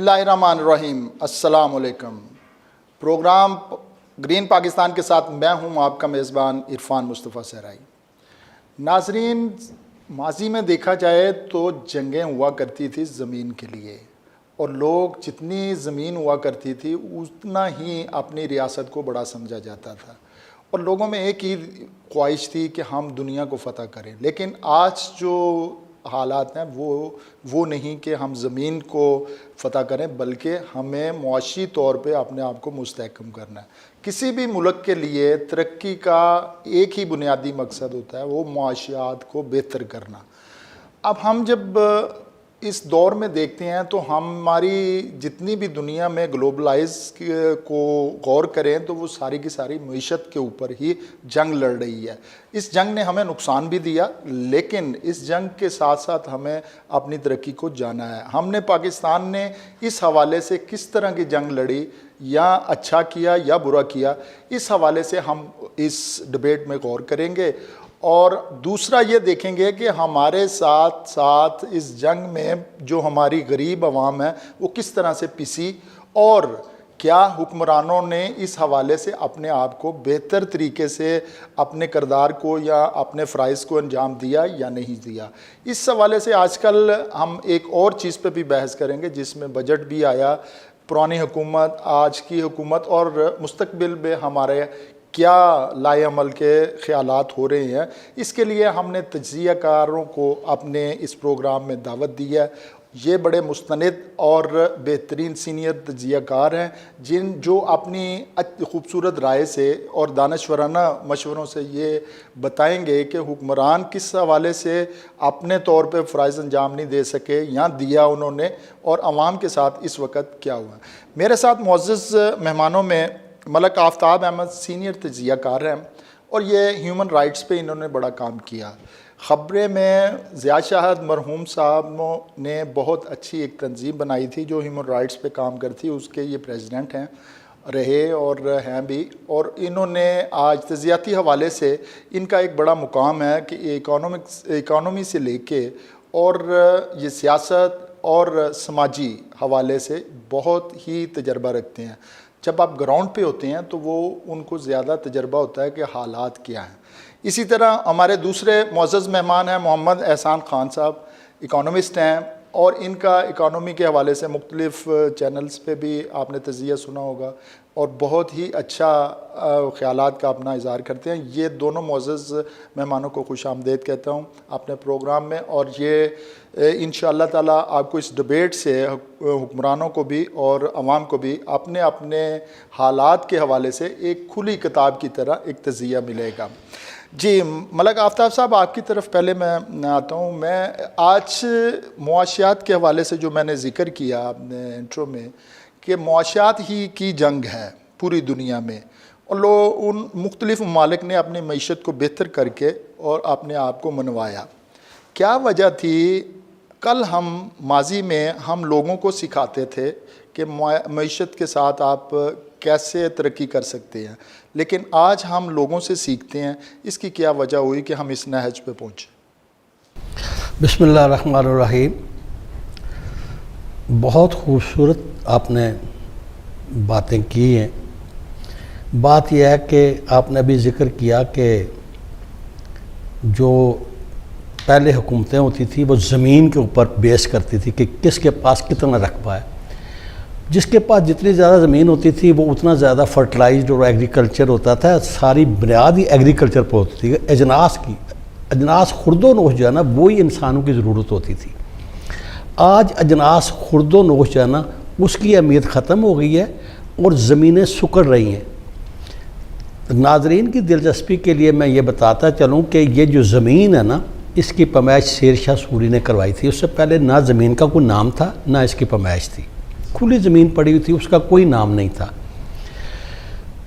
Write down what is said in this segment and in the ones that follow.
बिस्मिल्लाहिर्रहमानिर्रहीम। अस्सलाम वालेकुम। प्रोग्राम ग्रीन पाकिस्तान के साथ मैं हूं आपका मेज़बान इरफान मुस्तफ़ा सहराई। नाज़रीन, माजी में देखा जाए तो जंगें हुआ करती थी ज़मीन के लिए, और लोग जितनी ज़मीन हुआ करती थी उतना ही अपनी रियासत को बड़ा समझा जाता था, और लोगों में एक ही ख्वाहिश थी कि हम दुनिया को फ़तह करें। लेकिन आज जो हालात हैं वो नहीं कि हम ज़मीन को फ़तह करें, बल्कि हमें मुआशी तौर पे अपने आप को मुस्तहकम करना है। किसी भी मुल्क के लिए तरक्की का एक ही बुनियादी मकसद होता है, वो मुआशियात को बेहतर करना। अब हम जब इस दौर में देखते हैं तो हमारी जितनी भी दुनिया में ग्लोबलाइज को गौर करें तो वो सारी की सारी मईशत के ऊपर ही जंग लड़ रही है। इस जंग ने हमें नुकसान भी दिया, लेकिन इस जंग के साथ साथ हमें अपनी तरक्की को जाना है। हमने पाकिस्तान ने इस हवाले से किस तरह की जंग लड़ी, या अच्छा किया या बुरा किया, इस हवाले से हम इस डिबेट में गौर करेंगे। और दूसरा ये देखेंगे कि हमारे साथ साथ इस जंग में जो हमारी गरीब आवाम है वो किस तरह से पिसी, और क्या हुक्मरानों ने इस हवाले से अपने आप को बेहतर तरीके से अपने किरदार को या अपने फ़राइज़ को अंजाम दिया या नहीं दिया। इस हवाले से आजकल हम एक और चीज़ पे भी बहस करेंगे जिसमें बजट भी आया। पुरानी हुकूमत, आज की हुकूमत और मुस्तकबिल में हमारे क्या लाए अमल के ख़यालात हो रहे हैं, इसके लिए हमने तज्ज़ियाकारों को अपने इस प्रोग्राम में दावत दी है। ये बड़े मुस्तनिद और बेहतरीन सीनियर तज्ज़ियाकार हैं जो अपनी खूबसूरत राय से और दानश्वराना मशवरों से ये बताएंगे कि हुक्मरान किस हवाले से अपने तौर पे फ़राइज़ अंजाम नहीं दे सके या दिया उन्होंने, और आवाम के साथ इस वक्त क्या हुआ। मेरे साथ मुअज़्ज़ज़ मेहमानों में मलक आफ्ताब अहमद सीनियर तज्ज़ियाकार हैं, और ये ह्यूमन राइट्स पे इन्होंने बड़ा काम किया। ख़बरें में ज़ियाद शाहद मरहूम साहब ने बहुत अच्छी एक तंजीम बनाई थी जो ह्यूमन राइट्स पे काम करती, उसके ये प्रेसिडेंट हैं रहे और हैं भी। और इन्होंने आज तज़ियाती हवाले से इनका एक बड़ा मुकाम है कि इकानमी से लेके और ये सियासत और समाजी हवाले से बहुत ही तजर्बा रखते हैं। जब आप ग्राउंड पे होते हैं तो वो उनको ज़्यादा तजर्बा होता है कि हालात क्या हैं। इसी तरह हमारे दूसरे मुअज़्ज़ज़ मेहमान हैं मोहम्मद एहसान ख़ान साहब, इकोनॉमिस्ट हैं, और इनका इकोनॉमी के हवाले से मुख्तलिफ़ चैनल्स पे भी आपने तज़िया सुना होगा, और बहुत ही अच्छा ख़यालात का अपना इज़हार करते हैं। ये दोनों मुअज़्ज़ज़ मेहमानों को खुशामदीद कहता हूँ अपने प्रोग्राम में, और ये इंशाअल्लाह ताला आपको इस डिबेट से हुक्मरानों को भी और आवाम को भी अपने अपने हालात के हवाले से एक खुली किताब की तरह एक तज़िया मिलेगा। जी मलक आफ्ताब साहब, आपकी तरफ पहले मैं आता हूँ। मैं आज मुआशियात के हवाले से जो मैंने ज़िक्र किया अपने इंट्रो में कि मुआशियात ही की जंग है पूरी दुनिया में, और लोग उन मुख्तलिफ़ ममालिक ने अपनी मईशत को बेहतर करके और अपने आप को मनवाया। क्या वजह थी? कल हम माजी में हम लोगों को सिखाते थे कि मईशत के साथ आप कैसे तरक्की कर सकते हैं, लेकिन आज हम लोगों से सीखते हैं। इसकी क्या वजह हुई कि हम इस नहज पे पहुँचे? बिस्मिल्लाहिर्रहमानिर्रहीम। बहुत खूबसूरत आपने बातें की हैं। बात यह है कि आपने अभी ज़िक्र किया कि जो पहले हुकूमतें होती थी वो ज़मीन के ऊपर बेस करती थी कि किसके पास कितना रकबा है। जिसके पास जितनी ज़्यादा ज़मीन होती थी वो उतना ज़्यादा फर्टिलाइज्ड और एग्रीकल्चर होता था। सारी बुनियाद ही एग्रीकल्चर पर होती थी। अजनास खुर्दो नोश जो है ना, वही इंसानों की ज़रूरत होती थी। आज अजनास खुर्दो नोश जो है ना, उसकी अहमियत ख़त्म हो गई है और ज़मीनें सुकड़ रही हैं। नाज़रीन की दिलचस्पी के लिए मैं ये बताता चलूँ कि ये जो ज़मीन है ना, इसकी पैमाइश शेर शाह सूरी ने करवाई थी। उससे पहले ना ज़मीन का कोई नाम था ना इसकी पैमाइश थी, खुली ज़मीन पड़ी हुई थी, उसका कोई नाम नहीं था।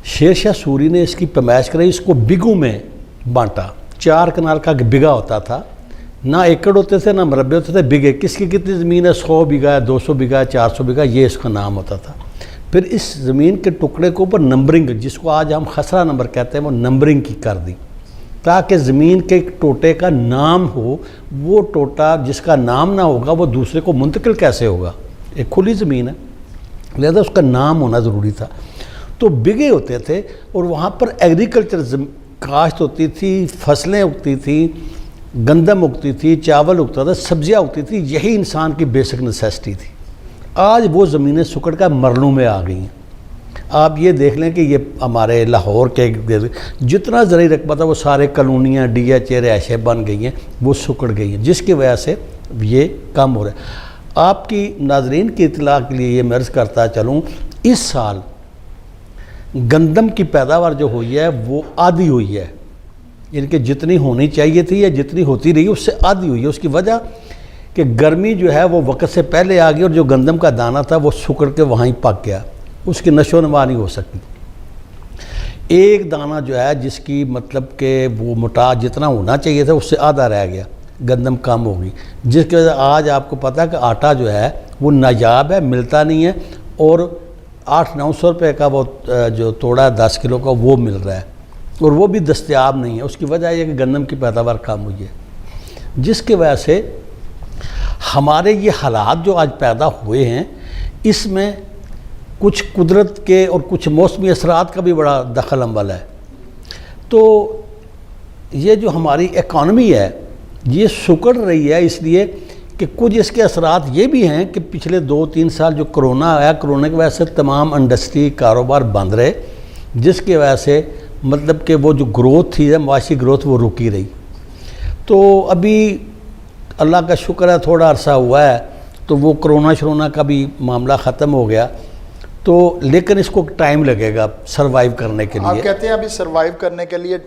शेर शाह सूरी ने इसकी पैमाइश कराई, इसको बिगों में बांटा। 4 कनाल का बिगा होता था, ना एकड़ होते थे ना मरबे होते थे, बिगे। किसकी कितनी ज़मीन है, 100 बीघा है, 200 बीघा है, 400 बीघा, ये इसका नाम होता था। फिर इस ज़मीन के टुकड़े के ऊपर नंबरिंग, जिसको आज हम खसरा नंबर कहते हैं, वो नंबरिंग की कर दी ताकि ज़मीन के टोटे का नाम हो। वो टोटा जिसका नाम ना होगा वो दूसरे को मुंतकिल कैसे होगा? एक खुली ज़मीन है। لہذا اس کا نام ہونا ضروری تھا. تو بگے ہوتے تھے اور وہاں پر ایگریکلچر کاشت ہوتی تھی، فصلیں اگتی تھیں، گندم اگتی تھی، چاول اگتا تھا، سبزیاں اگتی تھی. یہی انسان کی بیسک نیسیسٹی تھی. آج وہ زمینیں سکڑ کر مرلوں میں آ گئی ہیں. آپ یہ دیکھ لیں کہ یہ ہمارے لاہور کے جتنا زرعی رقبہ تھا وہ سارے کالونیاں ڈی ایچ اے رہائشیں بن گئی ہیں، وہ سکڑ گئی ہیں، جس کی وجہ سے یہ کم ہو رہا ہے. آپ کی ناظرین کی اطلاع کے لیے یہ میں عرض کرتا چلوں، اس سال گندم کی پیداوار جو ہوئی ہے وہ آدھی ہوئی ہے، یعنی کہ جتنی ہونی چاہیے تھی یا جتنی ہوتی رہی اس سے آدھی ہوئی ہے. اس کی وجہ کہ گرمی جو ہے وہ وقت سے پہلے آ گئی اور جو گندم کا دانہ تھا وہ سکڑ کے وہاں ہی پک گیا، اس کی نشو و نما نہیں ہو سکتی. ایک دانہ جو ہے جس کی مطلب کہ وہ موٹا جتنا ہونا چاہیے تھا اس سے آدھا رہ گیا، گندم کم ہوگی، جس کی وجہ سے آج آپ کو پتہ ہے کہ آٹا جو ہے وہ نایاب ہے، ملتا نہیں ہے، اور 800-900 روپے کا وہ جو توڑا 10 کلو کا وہ مل رہا ہے اور وہ بھی دستیاب نہیں ہے. اس کی وجہ یہ کہ گندم کی پیداوار کم ہوئی ہے، جس کی وجہ سے ہمارے یہ حالات جو آج پیدا ہوئے ہیں اس میں کچھ قدرت کے اور کچھ موسمی اثرات کا بھی بڑا دخل عمل ہے. تو یہ جو ہماری اکانومی ہے یہ سکڑ رہی ہے اس لیے کہ کچھ اس کے اثرات یہ بھی ہیں کہ پچھلے 2-3 سال جو کرونا آیا، کرونا کی وجہ سے تمام انڈسٹری کاروبار بند رہے، جس کی وجہ سے مطلب کہ وہ جو گروتھ تھی، معاشی گروتھ وہ رکی رہی. تو ابھی اللہ کا شکر ہے تھوڑا عرصہ ہوا ہے تو وہ کرونا کا بھی معاملہ ختم ہو گیا، تو لیکن اس کو ٹائم لگے گا سروائیو کرنے کے لیے. آپ کہتے ہیں ابھی سروائیو کرنے کے لیے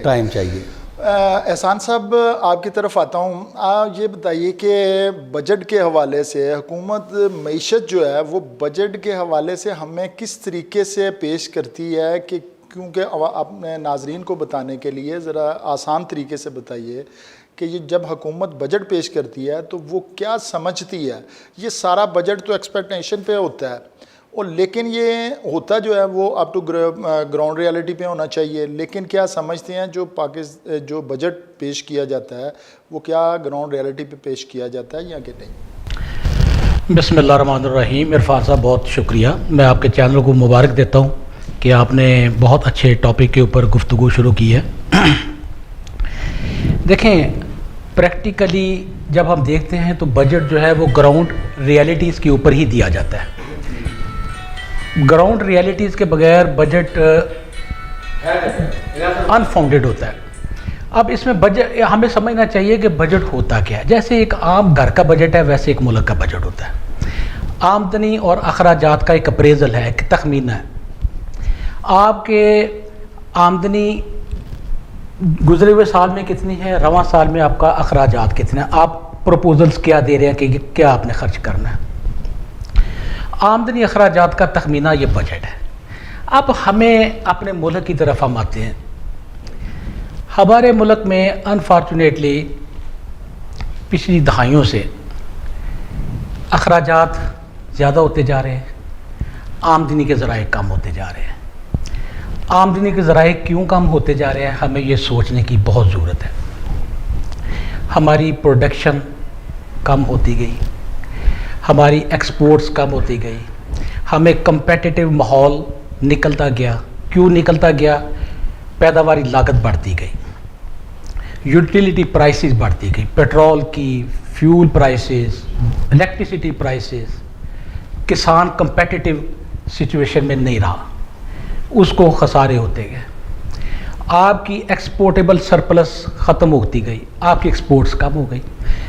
ٹائم چاہیے. احسان صاحب آپ کی طرف آتا ہوں. آپ یہ بتائیے کہ بجٹ کے حوالے سے حکومت معیشت جو ہے وہ بجٹ کے حوالے سے ہمیں کس طریقے سے پیش کرتی ہے، کہ کیونکہ اپنے ناظرین کو بتانے کے لیے ذرا آسان طریقے سے بتائیے کہ یہ جب حکومت بجٹ پیش کرتی ہے تو وہ کیا سمجھتی ہے. یہ سارا بجٹ تو ایکسپیکٹیشن پہ ہوتا ہے، اور لیکن یہ ہوتا جو ہے وہ اپ ٹو گراؤنڈ ریالٹی پہ ہونا چاہیے. لیکن کیا سمجھتے ہیں جو بجٹ پیش کیا جاتا ہے وہ کیا گراؤنڈ ریالٹی پہ پیش کیا جاتا ہے یا کہ نہیں؟ بسم اللہ الرحمن الرحیم. عرفان صاحب بہت شکریہ. میں آپ کے چینل کو مبارک دیتا ہوں کہ آپ نے بہت اچھے ٹاپک کے اوپر گفتگو شروع کی ہے. دیکھیں پریکٹیکلی جب ہم دیکھتے ہیں تو بجٹ جو ہے وہ گراؤنڈ ریالٹیز کے اوپر ہی دیا جاتا ہے. گراؤنڈ ریالٹیز کے بغیر بجٹ انفاؤنڈیڈ ہوتا ہے. اب اس میں بجٹ ہمیں سمجھنا چاہیے کہ بجٹ ہوتا کیا ہے. جیسے ایک عام گھر کا بجٹ ہے ویسے ایک ملک کا بجٹ ہوتا ہے. آمدنی اور اخراجات کا ایک اپریزل ہے، ایک تخمینہ ہے. آپ کے آمدنی گزرے ہوئے سال میں کتنی ہے، رواں سال میں آپ کا اخراجات کتنا ہے، آپ پروپوزلز کیا دے رہے ہیں کہ کیا آپ نے خرچ کرنا ہے. آمدنی اخراجات کا تخمینہ یہ بجٹ ہے. اب ہمیں اپنے ملک کی طرف ہم آتے ہیں. ہمارے ملک میں انفارچونیٹلی پچھلی دہائیوں سے اخراجات زیادہ ہوتے جا رہے ہیں، آمدنی کے ذرائع کم ہوتے جا رہے ہیں. آمدنی کے ذرائع کیوں کم ہوتے جا رہے ہیں ہمیں یہ سوچنے کی بہت ضرورت ہے. ہماری پروڈکشن کم ہوتی گئی، ہماری ایکسپورٹس کم ہوتی گئی، ہمیں کمپیٹیٹیو ماحول نکلتا گیا. کیوں نکلتا گیا؟ پیداواری لاگت بڑھتی گئی، یوٹیلیٹی پرائسز بڑھتی گئی، پیٹرول کی، فیول پرائسز، الیکٹریسٹی پرائسز. کسان کمپیٹیٹیو سچویشن میں نہیں رہا، اس کو خسارے ہوتے گئے. آپ کی ایکسپورٹیبل سرپلس ختم ہوتی گئی، آپ کی ایکسپورٹس کم ہو گئی.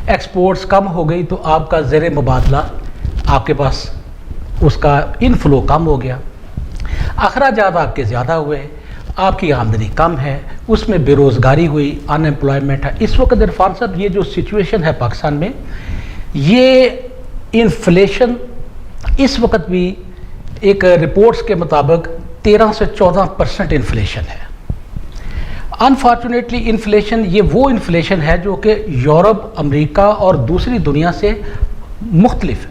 ایکسپورٹس کم ہو گئی تو آپ کا زر مبادلہ آپ کے پاس اس کا انفلو کم ہو گیا. اخراجات آپ کے زیادہ ہوئے، آپ کی آمدنی کم ہے، اس میں بے روزگاری ہوئی، ان امپلائمنٹ ہے. اس وقت عرفان صاحب یہ جو سچویشن ہے پاکستان میں، یہ انفلیشن اس وقت بھی ایک رپورٹس کے مطابق 13 سے 14% انفلیشن ہے. انفارچونیٹلی انفلیشن یہ وہ انفلیشن ہے جو کہ یورپ، امریکہ اور دوسری دنیا سے مختلف ہے.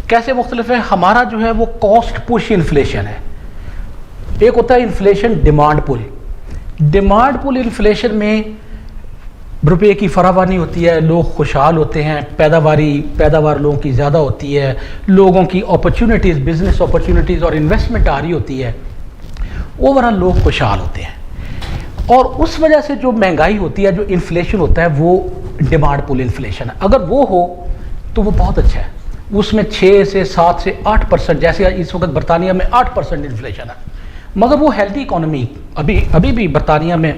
کیسے مختلف ہے؟ ہمارا جو ہے وہ کاسٹ پش انفلیشن ہے. ایک ہوتا ہے انفلیشن ڈیمانڈ پل. ڈیمانڈ پل انفلیشن میں रुपये की फरावानी होती है, लोग खुशहाल होते हैं, पैदावार लोगों की ज़्यादा होती है, लोगों की अपॉर्चुनिटीज़, बिज़नेस अपॉर्चुनिटीज़ और इन्वेस्टमेंट आ रही होती है, ओवरऑल लोग खुशहाल होते हैं। और उस वजह से जो महंगाई होती है, जो इन्फ्लेशन होता है, वो डिमांड पुल इन्फ्लेशन है। अगर वो हो तो वो बहुत अच्छा है। उसमें 6 से 7 से 8%, जैसे इस वक्त बरतानिया में 8% इन्फ्लेशन है, मगर वो हेल्दी इकोनॉमी। अभी भी बरतानिया में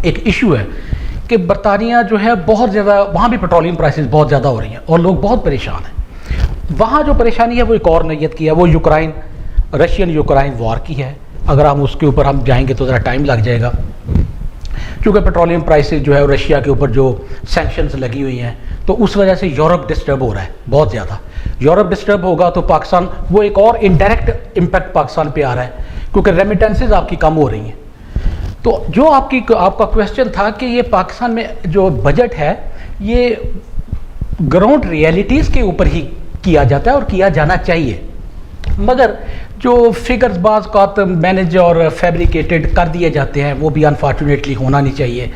एक इशू है कि बरतानिया जो है बहुत ज़्यादा, वहाँ भी पेट्रोलियम प्राइसेस बहुत ज़्यादा हो रही हैं और लोग बहुत परेशान हैं। वहाँ जो परेशानी है वो एक और नैयत की है, वो रशियन यूक्रेन वॉर की है। अगर हम उसके ऊपर हम जाएंगे तो ज़रा टाइम लग जाएगा, क्योंकि पेट्रोलियम प्राइसेस जो है रशिया के ऊपर जो सैंक्शंस लगी हुई हैं, तो उस वजह से यूरोप डिस्टर्ब हो रहा है बहुत ज़्यादा। यूरोप डिस्टर्ब होगा तो पाकिस्तान, वो एक और इनडायरेक्ट इम्पैक्ट पाकिस्तान पे आ रहा है, क्योंकि रेमिटेंसेज आपकी कम हो रही हैं। तो जो आपका क्वेश्चन था कि ये पाकिस्तान में जो बजट है ये ग्राउंड रियलिटीज़ के ऊपर ही किया जाता है और किया जाना चाहिए, मगर जो फिगर्स बाज़ का मैनेज और फैब्रिकेटेड कर दिए जाते हैं वो भी अनफॉर्चुनेटली होना नहीं चाहिए।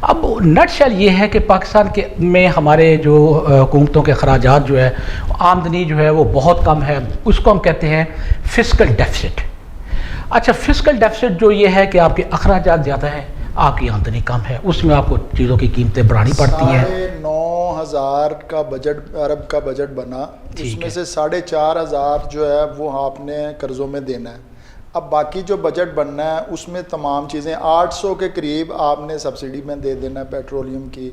अब नटशेल ये है कि पाकिस्तान में हमारे जो हुकूमतों के खराजात जो है, आमदनी जो है वो बहुत कम है, उसको हम कहते हैं फिस्कल डेफिसिट। अच्छा, फिस्कल डेफिसिट जो ये है कि आपके अखराजात ज़्यादा हैं, आपकी आमदनी कम है, उसमें आपको चीज़ों की कीमतें बढ़ानी पड़ती हैं। 9,500 का बजट, अरब का बजट बना, उसमें से 4,500 जो है वो आपने कर्ज़ों में देना है। अब बाकी जो बजट बनना है उसमें तमाम चीज़ें 800 के करीब आपने सब्सिडी में दे देना है पेट्रोलियम की,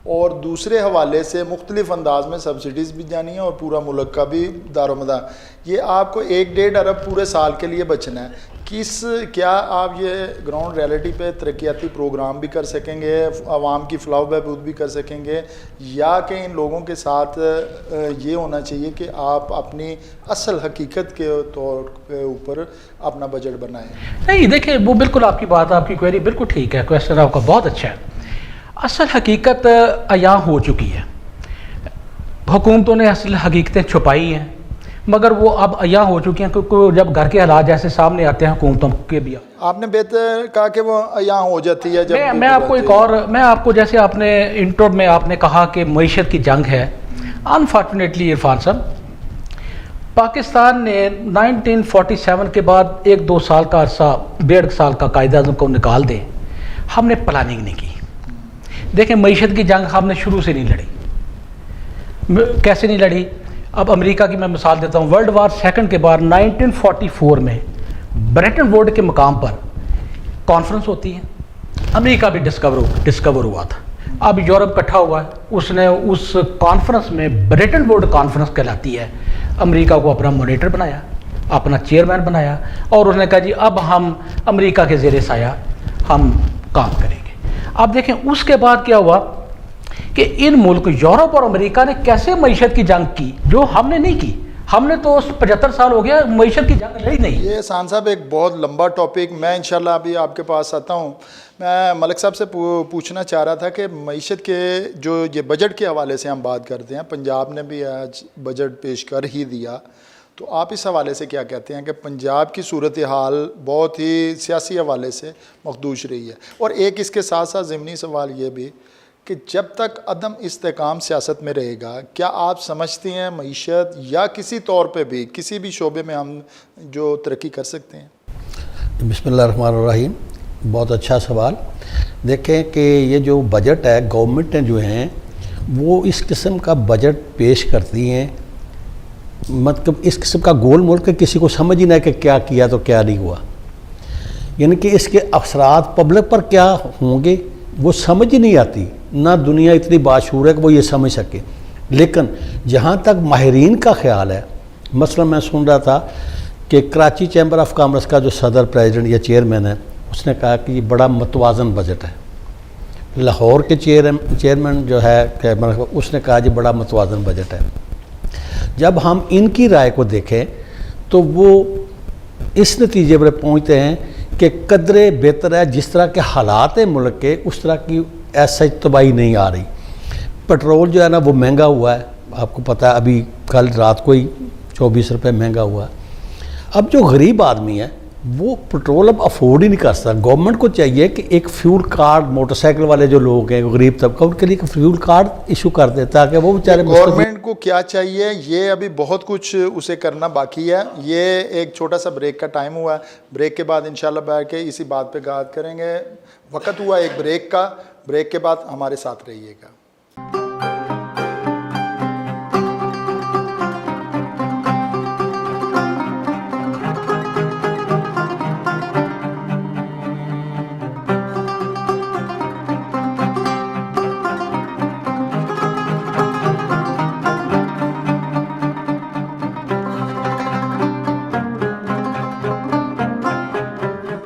और दूसरे हवाले से मुख्तलिफ अंदाज में सब्सिडीज़ भी जानी है और पूरा मुल्क का भी दारोमदार। ये आपको 1-1.5 अरब पूरे साल के लिए बचना है। क्या आप ये ग्राउंड रियलिटी पे तरक्याती प्रोग्राम भी कर सकेंगे, आवाम की फलाह बहबूद भी कर सकेंगे, या कि इन लोगों के साथ ये होना चाहिए कि आप अपनी असल हकीकत के तौर के ऊपर अपना बजट बनाएं? नहीं, देखिए वो बिल्कुल आपकी बात, आपकी क्वेरी बिल्कुल ठीक है, क्वेश्चन आपका बहुत अच्छा है। असल हकीकत अयां हो चुकी है, हुकूमतों ने असल हकीकतें छुपाई हैं, मगर वो अब अयां हो चुकी हैं, क्योंकि जब घर के हालात जैसे सामने आते हैं हुकूमतों के भी। आपने बेहतर कहा कि वो अयां हो जाती है जब मैं आपको एक और, मैं आपको जैसे आपने इंट्रो में आपने कहा कि मईशत की जंग है, अनफॉर्चुनेटली इरफान साहब, पाकिस्तान ने 1947 के बाद 1-2 साल का अरसा, 1.5 साल का कायदा को निकाल दे, हमने प्लानिंग नहीं की। देखें, मईशत की जंग हमने शुरू से नहीं लड़ी। कैसे नहीं लड़ी? अब अमेरिका की मैं मिसाल देता हूँ। वर्ल्ड वार सेकंड के बाद 1944 में ब्रेटन वुड के मकाम पर कॉन्फ्रेंस होती है, अमेरिका भी डिस्कवर हुआ था। अब यूरोप इकट्ठा हुआ है, उसने उस कॉन्फ्रेंस में ब्रेटन वुड कॉन्फ्रेंस कहलाती है, अमेरिका को अपना मॉनिटर बनाया, अपना चेयरमैन बनाया, और उसने कहा जी अब हम अमेरिका के ज़ेरे साया हम काम करेंगे। आप देखें उसके बाद क्या हुआ कि इन मुल्क यूरोप और अमेरिका ने कैसे मईशत की जंग की, जो हमने नहीं की। हमने तो 75 साल हो गया मईशत की जंग लड़ी नहीं। ये एहसान साहब एक बहुत लंबा टॉपिक, मैं इंशाल्लाह अभी आपके पास आता हूँ। मैं मलिक साहब से पूछना चाह रहा था कि मईशत के जो ये बजट के हवाले से हम बात करते हैं, पंजाब ने भी आज बजट पेश कर ही दिया, तो आप इस हवाले से क्या कहते हैं कि पंजाब की सूरत हाल बहुत ही सियासी हवाले से मखदूश रही है? और एक इसके साथ साथ ज़िमनी सवाल ये भी कि जब तक अदम इस्तेकाम सियासत में रहेगा, क्या आप समझती हैं मईशत या किसी तौर पे भी किसी भी शोबे में हम जो तरक्की कर सकते हैं? बिस्मिल्लाहिर्रहमानिर्रहीम, बहुत अच्छा सवाल। देखें कि ये जो बजट है, गवर्नमेंटें जो हैं वो इस किस्म का बजट पेश करती हैं, मतलब इस किस्म का गोल मोल के किसी को समझ ही नहीं कि क्या किया तो क्या नहीं हुआ, यानी कि इसके असरात पब्लिक पर क्या होंगे वो समझ ही नहीं आती। ना दुनिया इतनी बाशूर है कि वो ये समझ सके। लेकिन जहाँ तक माहिरीन का ख्याल है, मसलन मैं सुन रहा था कि कराची चैम्बर ऑफ कॉमर्स का जो सदर प्रेसिडेंट या चेयरमैन है, उसने कहा कि ये बड़ा मतवाज़न बजट है। लाहौर के चेयरमैन जो है उसने कहा जी बड़ा मतवाज़न बजट है। जब हम इनकी राय को देखें तो वो इस नतीजे पर पहुँचते हैं कि कदरे बेहतर है, जिस तरह के हालात हैं मुल्क के उस तरह की ऐसा तबाही नहीं आ रही। पेट्रोल जो है ना वो महंगा हुआ है, आपको पता है, अभी कल रात को ही 24 रुपये महंगा हुआ है। अब जो गरीब आदमी है وہ पेट्रोल اب افورڈ ہی نہیں کر سکتا. گورنمنٹ کو چاہیے کہ ایک فیول کارڈ موٹر سائیکل والے جو لوگ ہیں غریب طبقہ ان کے لیے ایک فیول کارڈ ایشو کر دے تاکہ وہ بیچارے گورنمنٹ کو کیا چاہیے یہ ابھی بہت کچھ اسے کرنا باقی ہے. یہ ایک چھوٹا سا بریک کا ٹائم ہوا ہے, بریک کے بعد انشاءاللہ بیٹھ کے اسی بات پہ بات کریں گے. وقت ہوا ایک بریک کا, بریک کے بعد ہمارے ساتھ رہیے گا.